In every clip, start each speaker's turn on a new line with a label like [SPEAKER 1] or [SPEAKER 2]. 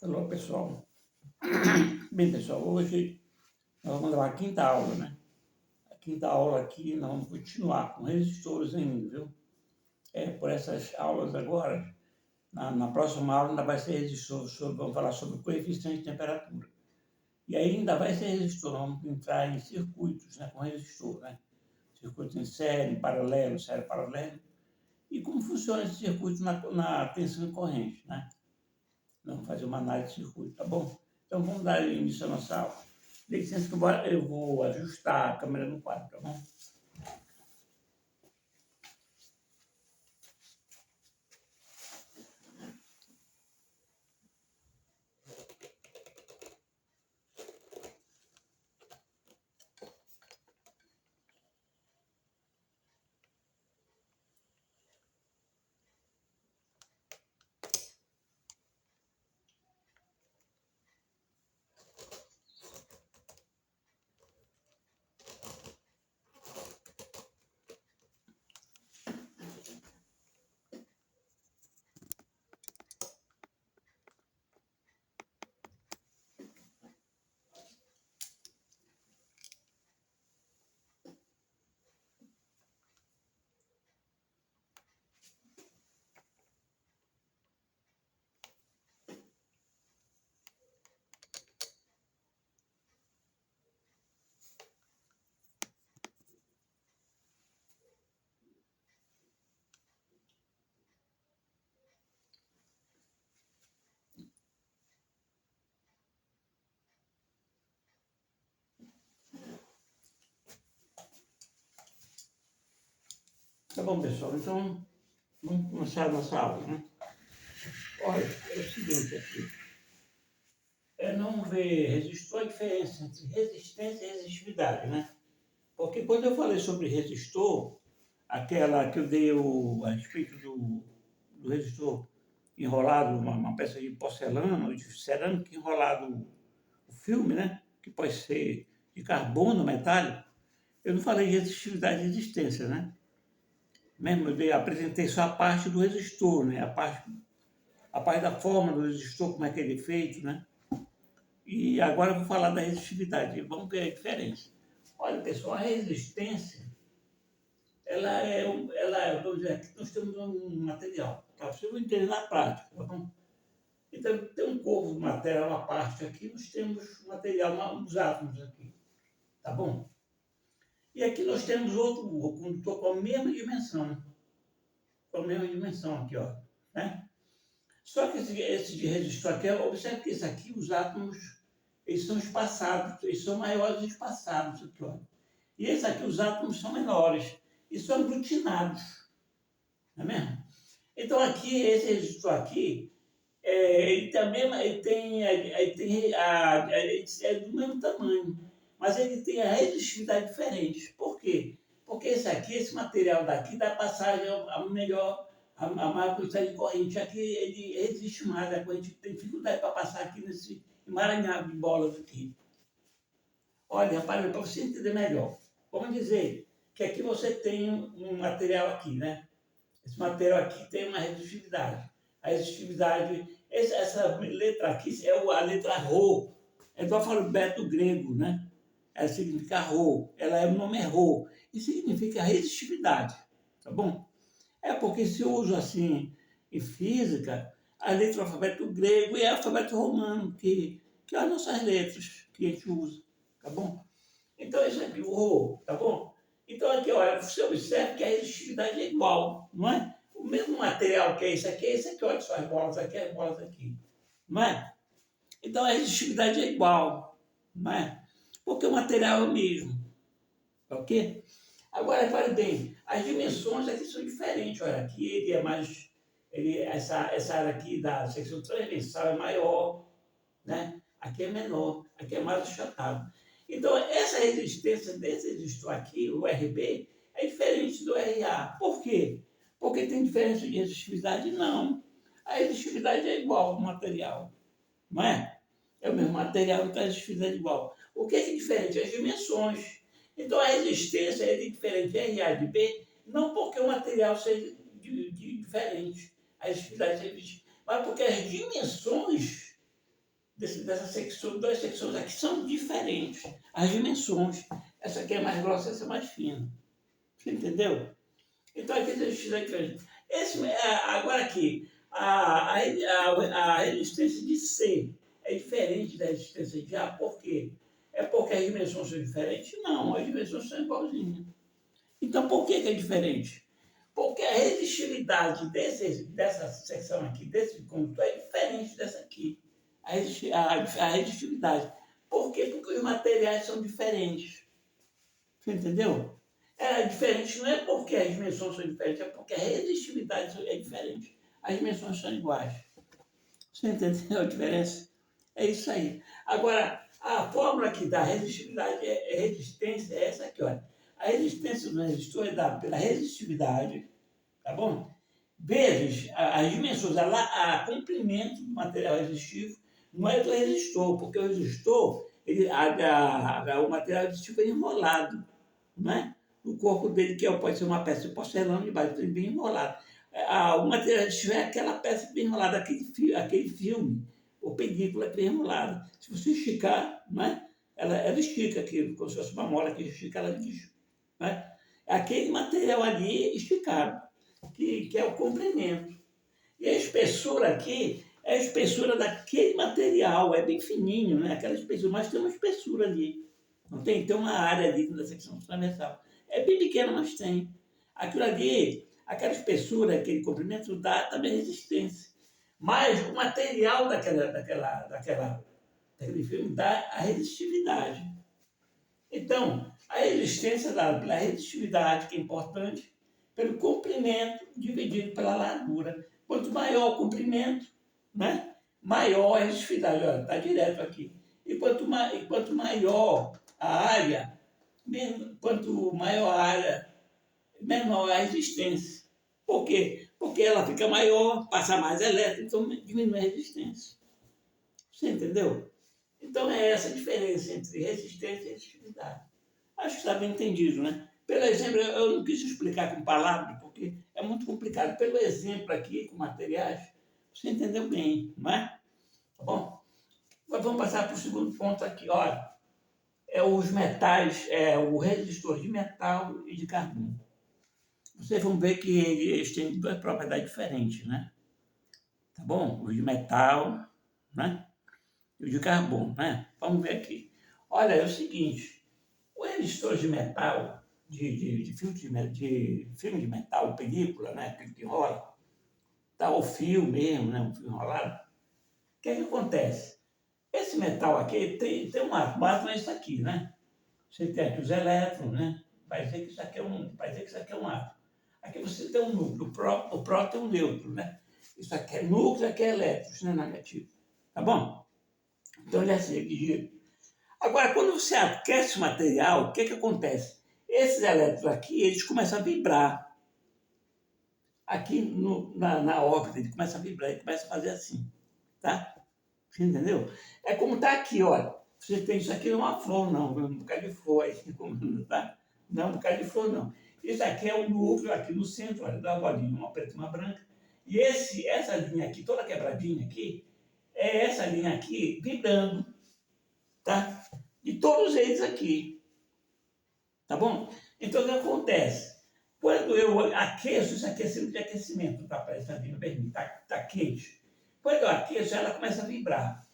[SPEAKER 1] Alô, pessoal. Bem, pessoal, hoje nós vamos dar a quinta aula, né? A quinta aula aqui, nós vamos continuar com resistores ainda, viu? Por essas aulas agora, na próxima aula ainda vai ser resistor, vamos falar sobre coeficiente de temperatura. E aí ainda vai ser resistor, vamos entrar em circuitos, né, com resistor, né? Circuitos em série, paralelo, série paralelo. E como funciona esse circuito na tensão e corrente, né? Vamos fazer uma análise de circuito, tá bom? Então vamos dar início à nossa aula. Dê licença que eu vou ajustar a câmera no quadro, tá bom? Tá bom, pessoal, então vamos começar a nossa aula, né? Olha, é o seguinte aqui. Não ver resistor, a diferença entre resistência e resistividade, né? Porque quando eu falei sobre resistor, aquela que eu dei a respeito do resistor enrolado, uma peça de porcelana ou de cerâmica enrolado o filme, né? Que pode ser de carbono, metálico. Eu não falei de resistividade e resistência, né? Mesmo apresentei só a parte do resistor, né? A parte da forma do resistor, como é que ele é feito, né? E agora eu vou falar da resistividade. Vamos ver a diferença. Olha, pessoal, a resistência, vamos dizer, aqui nós temos um material, para você entender na prática, tá bom? Então, tem um corpo de material à parte aqui, nós temos material, uns átomos aqui, tá bom? E aqui nós temos outro condutor com a mesma dimensão, aqui, ó, né? Só que esse de resistor aqui, observe que esse aqui, os átomos, eles são espaçados, eles são maiores e espaçados aqui, ó. E esse aqui, os átomos são menores e são aglutinados, não é mesmo? Então aqui, esse resistor aqui, ele também é do mesmo tamanho, mas ele tem a resistividade diferente. Por quê? Porque esse material daqui dá passagem a melhor, a maior quantidade de corrente. Aqui ele resiste mais, a corrente tem dificuldade para passar aqui nesse emaranhado de bolas aqui. Olha, para você entender melhor, vamos dizer que aqui você tem um material aqui, né? Esse material aqui tem uma resistividade. A resistividade, essa letra aqui é a letra Rho, é do alfabeto grego, né? Ela significa Rho, o nome é Rho, e significa resistividade, tá bom? É porque se eu uso assim em física, a letra do alfabeto grego e o alfabeto romano, que é as nossas letras que a gente usa, tá bom? Então, isso aqui, o Rho, tá bom? Então, aqui, olha, você observa que a resistividade é igual, não é? O mesmo material que é esse aqui, olha só as bolas aqui, não é? Então, a resistividade é igual, não é? Porque o material é o mesmo, ok? Agora, repare bem, as dimensões aqui são diferentes, olha, aqui ele é mais, essa área aqui da secção transversal é maior, né? Aqui é menor, aqui é mais achatado. Então, essa resistência desse resistor aqui, o RB, é diferente do RA. Por quê? Porque tem diferença de resistividade? Não. A resistividade é igual ao material, não é? É o mesmo material, então a resistividade é igual. O que é diferente? As dimensões. Então, a resistência é diferente de RA e de B, não porque o material seja diferente, a resistividade seja diferente, mas porque as dimensões dessa secção, duas secções aqui são diferentes. As dimensões. Essa aqui é mais grossa, essa é mais fina. Você entendeu? Então aqui tem X é diferente. Agora aqui, a resistência de C é diferente da resistência de A, por quê? É porque as dimensões são diferentes? Não, as dimensões são igualzinhas. Então por que é diferente? Porque a resistividade dessa secção aqui, desse condutor, é diferente dessa aqui. A resistividade. Por quê? Porque os materiais são diferentes. Você entendeu? É diferente não é porque as dimensões são diferentes, é porque a resistividade é diferente. As dimensões são iguais. Você entendeu a diferença? É isso aí. Agora, a fórmula que dá resistividade resistência é essa aqui, olha. A resistência do resistor é dada pela resistividade, tá bom? Vezes as dimensões, a comprimento do material resistivo não é do resistor, porque o resistor, o material resistivo é enrolado, não é? O corpo dele, que pode ser uma peça de porcelana, de baixo, bem enrolado. O material resistivo é aquela peça bem enrolada, aquele filme, ou película bem enrolada. Se você esticar, não é? Ela estica aquilo, como se fosse uma mola que estica, ela estica. Não é? Aquele material ali esticado, que é o comprimento. E a espessura aqui é a espessura daquele material, é bem fininho, né? Aquela espessura, mas tem uma espessura ali. Não tem? Tem uma área ali da secção transversal. É bem pequena, mas tem. Aquilo ali, aquela espessura, aquele comprimento, dá também resistência. Mas o material daquele filme dá a resistividade. Então, a resistência dada pela resistividade, que é importante, pelo comprimento dividido pela largura. Quanto maior o comprimento, né, maior a resistividade. Olha, está direto aqui. E quanto maior a área, quanto maior a área, menor a resistência. Por quê? Porque ela fica maior, passa mais elétrico, então diminui a resistência. Você entendeu? Então é essa a diferença entre resistência e resistividade. Acho que está bem entendido, né? Pelo exemplo, eu não quis explicar com palavras, porque é muito complicado. Pelo exemplo aqui, com materiais, você entendeu bem, não é? Tá bom? Mas vamos passar para o segundo ponto aqui. Olha, os metais, o resistor de metal e de carbono. Vocês vão ver que eles têm duas propriedades diferentes, né? Tá bom? O de metal, né? E o de carbono, né? Vamos ver aqui. Olha, é o seguinte, o resistor de metal, de filme de metal, película, né? Aquele que enrola, tá o fio mesmo, né? Um fio enrolado. O que é que acontece? Esse metal aqui tem um átomo. O átomo é isso aqui, né? Você tem aqui os elétrons, né? Vai dizer que isso aqui é um átomo. Aqui você tem um núcleo, o próton é um neutro, né? Isso aqui é núcleo, isso aqui é elétron, isso não é negativo. Tá bom? Então ele é assim, ele gira. Agora, quando você aquece o material, o que acontece? Esses elétrons aqui, eles começam a vibrar. Aqui na órbita, ele começa a vibrar, ele começa a fazer assim, tá? Você entendeu? É como está aqui, olha. Você tem isso aqui, não é uma flor, não, um bocado de flor aí, tá? Não é um bocado de flor, não. Isso aqui é o núcleo, aqui no centro, olha, da bolinha, uma preta e uma branca. E essa linha aqui, toda quebradinha aqui, é essa linha aqui vibrando, tá? E todos eles aqui, tá bom? Então, o que acontece? Quando eu aqueço, isso aqui é símbolo de aquecimento, tá? Parece que vermelho, tá quente. Quando eu aqueço, ela começa a vibrar,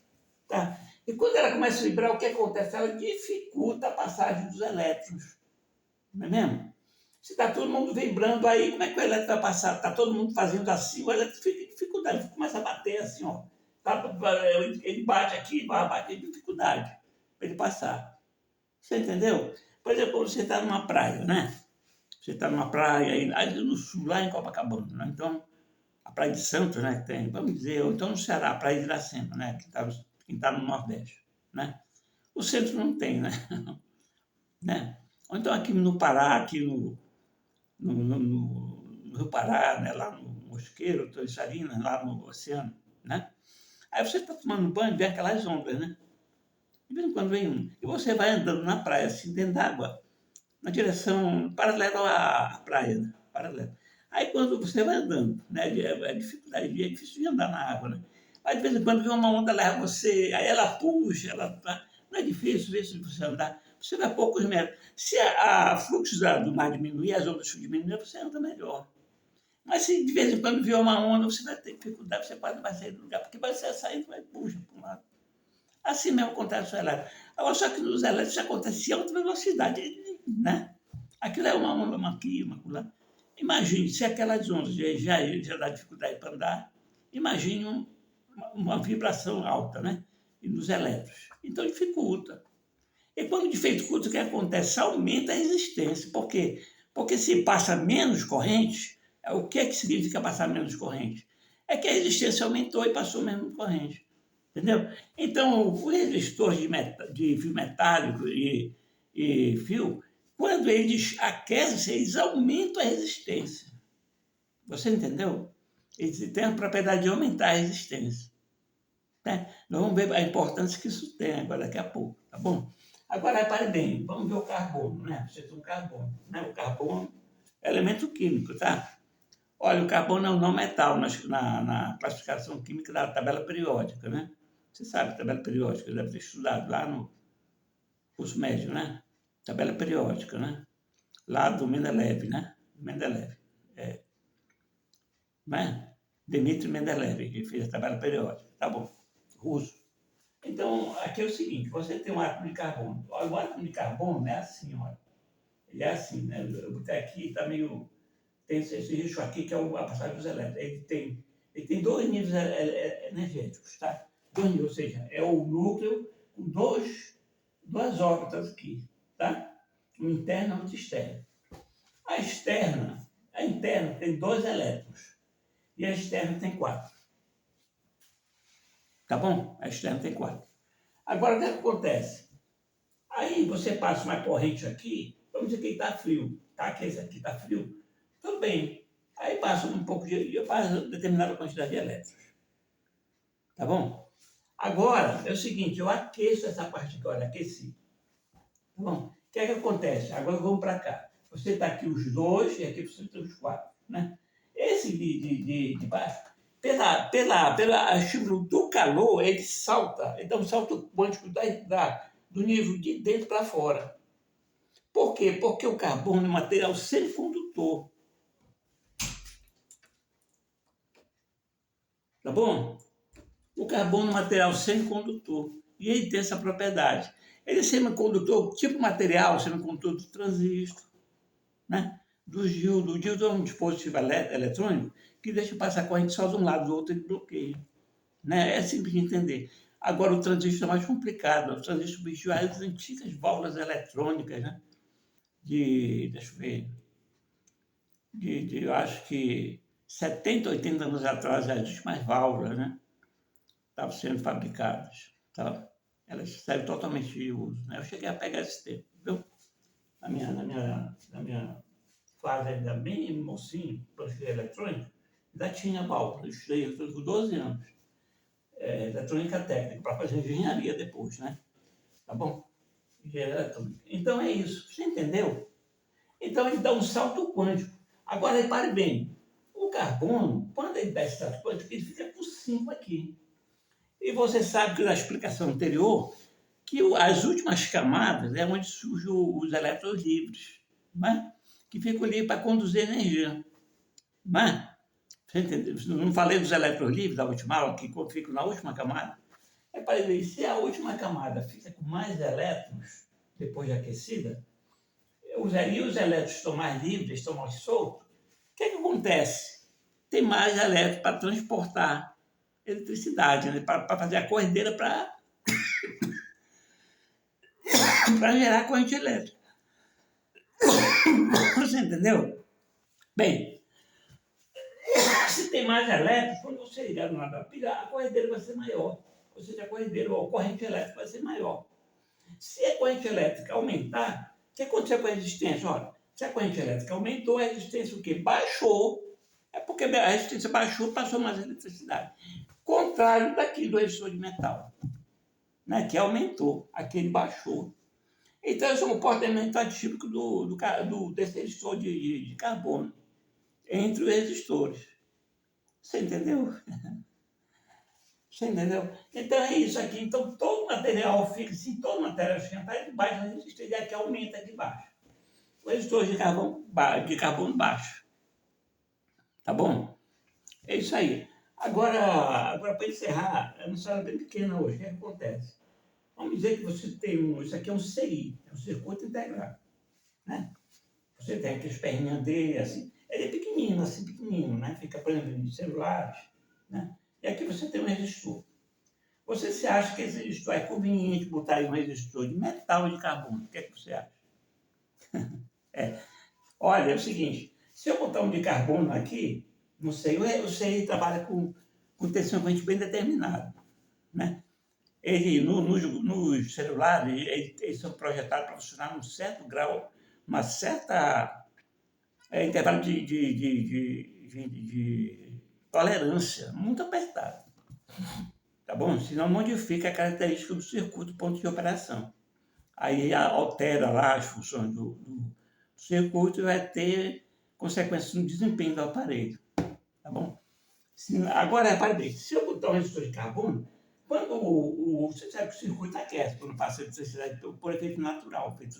[SPEAKER 1] tá? E quando ela começa a vibrar, o que acontece? Ela dificulta a passagem dos elétrons, não é mesmo? Se está todo mundo vibrando aí, como é que o elétron vai passar? Está todo mundo fazendo assim, o elétron fica em dificuldade, ele começa a bater assim, ó. Ele bate aqui, bate em dificuldade para ele passar. Você entendeu? Por exemplo, você está numa praia, né? Você está numa praia aí no sul, lá em Copacabana, né? Então, a Praia de Santos, né, que tem, vamos dizer, ou então no Ceará, a Praia de Iracema, né, quem tá no Nordeste, né? O centro não tem, né? né? Ou então aqui no Pará, aqui no Rio Pará, né, lá no Mosqueiro, Torissarina, lá no oceano, né? Aí você está tomando banho, vem aquelas ondas, né? De vez em quando vem um. E você vai andando na praia, assim, dentro d'água, na direção paralela à praia, né? Paralela. Aí quando você vai andando, né? É difícil de andar na água, né? Aí de vez em quando vem uma onda, leva você, aí ela puxa, não é difícil ver se você andar. Você vai a poucos metros. Se a fluxo do mar diminuir, as ondas diminuir, você anda melhor. Mas se de vez em quando vier uma onda, você vai ter dificuldade, você quase não vai sair do lugar, porque vai ser saindo, vai puxa para um lado. Assim mesmo acontece com os elétricos. Agora, só que nos elétricos acontece em alta velocidade, né? Aquilo é uma onda, uma aqui, uma lá. Imagine, se aquelas ondas já dá dificuldade para andar, imagine uma vibração alta, né? E nos elétricos. Então dificulta. E quando dificulta, o que acontece? Aumenta a resistência. Por quê? Porque se passa menos corrente, o que é que significa passar menos corrente? É que a resistência aumentou e passou menos corrente. Entendeu? Então, o resistor de fio metálico e fio, quando eles aquecem, eles aumentam a resistência. Você entendeu? Eles têm a propriedade de aumentar a resistência. Né? Nós vamos ver a importância que isso tem agora daqui a pouco, tá bom? Agora, repare bem, vamos ver o carbono, né? Você tem um carbono, né? O carbono é elemento químico, tá? Olha, o carbono é um não metal na classificação química da tabela periódica, né? Você sabe, tabela periódica, deve ter estudado lá no curso médio, né? Tabela periódica, né? Lá do Mendeleev, né? Mendeleev, né? Dmitry Mendeleev, que fez a tabela periódica, tá bom, russo. Então, aqui é o seguinte, você tem um átomo de carbono. O átomo de carbono é assim, olha. Ele é assim, né? Eu botei aqui, está meio... Tem esse risco aqui, que é a passagem dos elétrons. Ele tem dois níveis energéticos, tá? Dois níveis, ou seja, é o núcleo com duas órbitas aqui, tá? Uma interna e outra externa. A interna tem 2 elétrons. E a externa tem 4. Tá bom? A externa tem 4. Agora, o que acontece? Aí você passa uma corrente aqui, vamos dizer que está frio, tá? Que esse aqui está frio. Tudo bem. Aí passa um pouco passa determinada quantidade de elétrons. Tá bom? Agora, é o seguinte, eu aqueço essa parte aqui, olha, aqueci. Tá bom? O que é que acontece? Agora vamos para cá. Você está aqui os 2 e aqui você tem os 4, né? Esse de baixo, pela estímulo do calor, ele salta, ele dá um salto quântico do nível de dentro para fora. Por quê? Porque o carbono é um material semicondutor. Tá bom? O carbono é um material semicondutor. E ele tem essa propriedade. Ele é semicondutor, tipo material semicondutor do transistor, né? Do diodo. O diodo é um dispositivo eletrônico que deixa passar corrente só de um lado, do outro ele bloqueia. Né? É simples de entender. Agora, o transistor é mais complicado. O transistor existe as antigas válvulas eletrônicas, né? Deixa eu ver, eu acho que 70, 80 anos atrás, as últimas válvulas, né? Estavam sendo fabricadas. Tá? Elas servem totalmente de uso. Né? Eu cheguei a pegar esse tempo, viu? Na minha fase ainda bem mocinho, para engenharia eletrônica, ainda tinha válvula. Eu estudei eletrônica com 12 anos. Eletrônica técnica, para fazer engenharia depois, né? Tá bom? Engenharia eletrônica. Então é isso. Você entendeu? Então ele dá um salto quântico. Agora repare bem, o carbono, quando ele dá esse salto quântico, ele fica por cima aqui. E você sabe que na explicação anterior, que as últimas camadas é onde surgem os elétrons livres, né? Que ficam ali para conduzir energia. Né? Você entendeu? Não falei dos elétrons livres da última aula, que ficam na última camada? Repare bem, se a última camada fica com mais elétrons, depois de aquecida, e os elétrons estão mais livres, estão mais soltos, o que acontece? Tem mais elétrons para transportar eletricidade, né? Para fazer a corredeira para gerar corrente elétrica. Você entendeu? Bem, se tem mais elétrons, quando você ligar na pilha, a corredeira vai ser maior. Ou seja, a corredeira ou a corrente elétrica vai ser maior. Se a corrente elétrica aumentar, o que aconteceu com a resistência? Olha, se a corrente elétrica aumentou, a resistência o quê? Baixou. É porque a resistência baixou, passou mais eletricidade. Contrário daquele do resistor de metal, né? Que aumentou, aquele baixou. Então, esse é um comportamento atípico desse resistor de carbono entre os resistores. Você entendeu? Você entendeu? Então é isso aqui. Então todo material fica assim, todo material sustentável de baixa resistência, aqui aumenta aqui embaixo. O resistor de carbono baixo. Tá bom? É isso aí. Agora para encerrar, é uma sala bem pequena hoje. O que acontece? Vamos dizer que você tem isso aqui é um CI, é um circuito integrado. Né? Você tem aqueles perninhas dele, assim, ele é pequenino, assim, pequenino, né? Fica, por exemplo, em celulares, né? E aqui você tem um resistor. Você se acha que esse resistor é conveniente botar aí um resistor de metal e de carbono? O que é que você acha? É. Olha, é o seguinte, se eu botar um de carbono aqui, não sei, eu sei, ele trabalha com tensão corrente bem determinada, né? Ele, nos celulares, eles são projetados para funcionar num certo grau, uma certa intervalo de tolerância muito apertado, tá bom? Senão modifica a característica do circuito ponto de operação. Aí altera lá as funções do circuito e vai ter consequências no desempenho do aparelho, tá bom? Agora, repare bem, se eu botar um resistor de carbono, quando você sabe que o circuito aquece, quando passa a eletricidade por efeito natural, efeito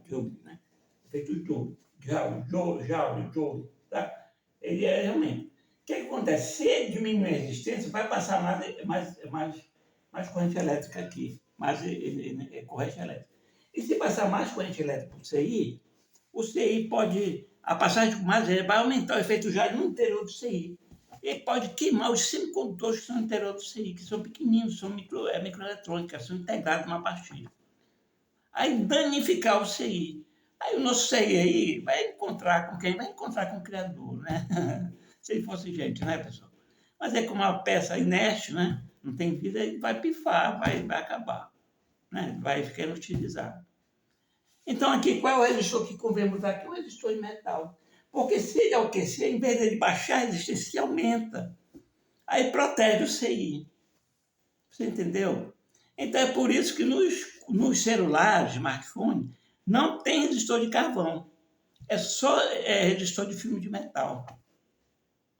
[SPEAKER 1] Joule, né? Efeito Joule, tá? Ele é realmente. O que acontece? Se ele diminuir a resistência, vai passar mais corrente elétrica aqui, mais corrente elétrica. E se passar mais corrente elétrica por CI, o CI pode, a passagem com mais vai aumentar o efeito Joule no interior do CI. Ele pode queimar os semicondutores que são no interior do CI, que são pequeninos, são microeletrônica, são integrados numa pastilha. Aí danificar o CI. Aí o nosso CI aí vai encontrar com quem? Vai encontrar com o Criador, né? Se ele fosse gente, né, pessoal? Mas é como uma peça inerte, né? Não tem vida, ele vai pifar, vai acabar, né? Vai ficar inutilizado. Então aqui, qual é o resistor que convém botar aqui? Um resistor de metal. Porque se ele aquecer, em vez de ele baixar a resistência, ele aumenta. Aí protege o CI. Você entendeu? Então é por isso que nos celulares, smartphones, não tem resistor de carvão. É só resistor de filme de metal.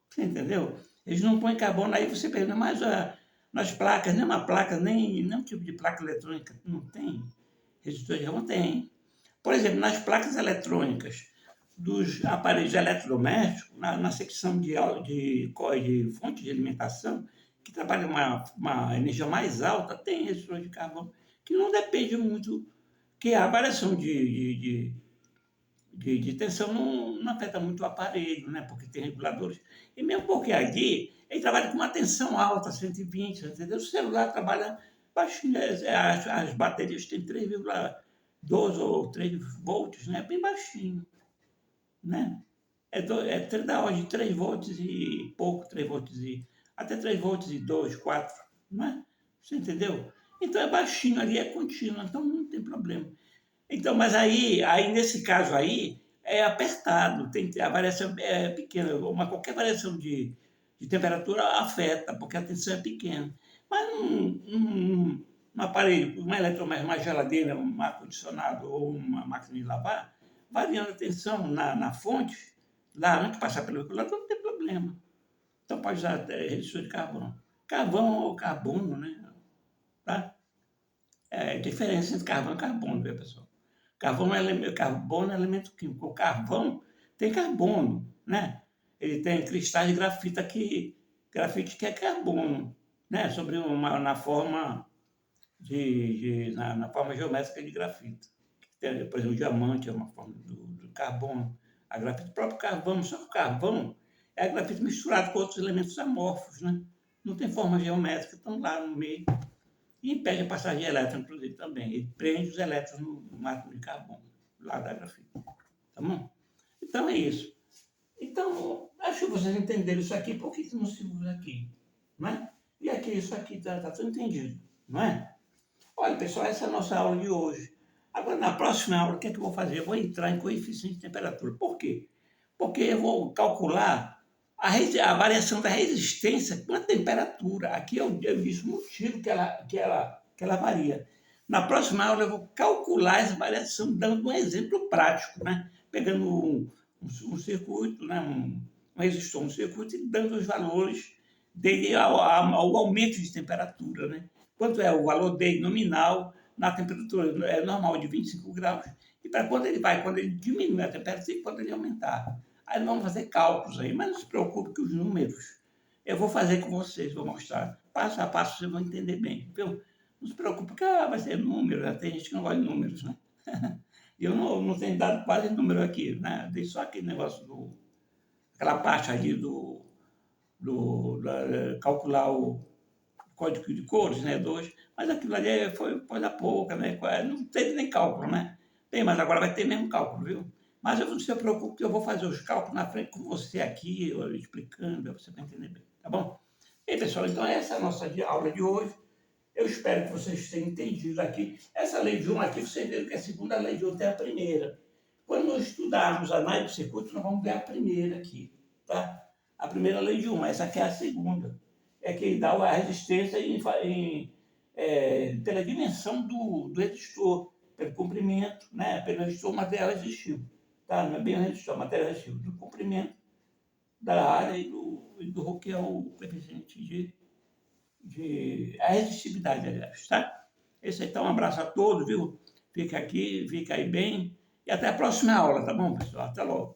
[SPEAKER 1] Você entendeu? Eles não põem carbono, aí você pergunta, mas nas placas, nem uma placa, nem um tipo de placa eletrônica, não tem resistor de carvão? Tem. Por exemplo, nas placas eletrônicas dos aparelhos eletrodomésticos, na secção de fonte de alimentação, que trabalha uma energia mais alta, tem resistor de carvão, que não depende muito, que a variação de tensão não afeta muito o aparelho, né? Porque tem reguladores. E mesmo porque aqui ele trabalha com uma tensão alta, 120, entendeu? O celular trabalha baixinho, as baterias têm 3,12 ou 3 volts, né? Bem baixinho, né? Da ordem de 3 volts e pouco, 3 volts e até 3 volts e 2, 4, não é? Você entendeu? Então é baixinho ali, é contínuo, então não tem problema. Então, mas aí nesse caso aí, é apertado, a variação é pequena, qualquer variação de temperatura afeta, porque a tensão é pequena. Mas num aparelho, uma eletrodoméstico, uma geladeira, um ar-condicionado ou uma máquina de lavar, variando a tensão na fonte, lá antes de passar pelo regulador, não tem problema. Então pode usar resistor de carvão. Carvão ou carbono, né? Tá? É a diferença entre carvão e carbono, viu, pessoal? Carbono é elemento químico. O carvão tem carbono, né? Ele tem cristais de grafite que é carbono, né? Na forma na forma geométrica de grafito. Por exemplo, o diamante é uma forma do carbono. A grafite, o próprio carvão, só que o carvão é a grafite misturado com outros elementos amorfos, né? Não tem forma geométrica, estão lá no meio. E impede a passagem elétrica, inclusive, também. Ele prende os elétrons no átomo de carbono, lá da grafite. Tá bom? Então é isso. Então, acho que vocês entenderam isso aqui, por que não se usa aqui? Não é? E aqui, isso aqui está tudo entendido, não é? Olha, pessoal, essa é a nossa aula de hoje. Agora, na próxima aula, o que é que eu vou fazer? Eu vou entrar em coeficiente de temperatura. Por quê? Porque eu vou calcular a variação da resistência com a temperatura. Aqui eu disse o motivo que ela varia. Na próxima aula, eu vou calcular essa variação, dando um exemplo prático, né? Pegando um circuito, né? um resistor, um circuito, e dando os valores D ao aumento de temperatura, né? Quanto é o valor D nominal na temperatura é normal de 25 graus, e para quando ele diminui a temperatura e quando ele aumentar. Aí vamos fazer cálculos aí, mas não se preocupe que os números eu vou fazer com vocês, vou mostrar. Passo a passo vocês vão entender bem, viu? Não se preocupe, porque vai ser número, né? Tem gente que não gosta de números, né? E eu não tenho dado quase número aqui, né? Dei só aquele negócio aquela parte ali calcular o código de cores, né? Dois, mas aquilo ali foi coisa pouca, né? Não teve nem cálculo, né? Tem, mas agora vai ter mesmo cálculo, viu? Mas eu não se preocupe que eu vou fazer os cálculos na frente com você aqui, eu explicando, você vai entender bem, tá bom? E pessoal, então essa é a nossa aula de hoje. Eu espero que vocês tenham entendido aqui. Essa lei de 1 aqui, vocês viram que a segunda lei de 1 é a primeira. Quando nós estudarmos a análise de circuito, nós vamos ver a primeira aqui, tá? A primeira lei de 1, essa aqui é a segunda. É que dá a resistência pela dimensão do resistor, pelo comprimento, né? Pelo resistor, o material resistiu. Tá? Não é bem o resistor, o material resistiu. Do comprimento da área e do Rho, que é o coeficiente a resistividade, aliás, tá? Esse aí, então, um abraço a todos, viu? Fica aqui, fica aí bem. E até a próxima aula, tá bom, pessoal? Até logo.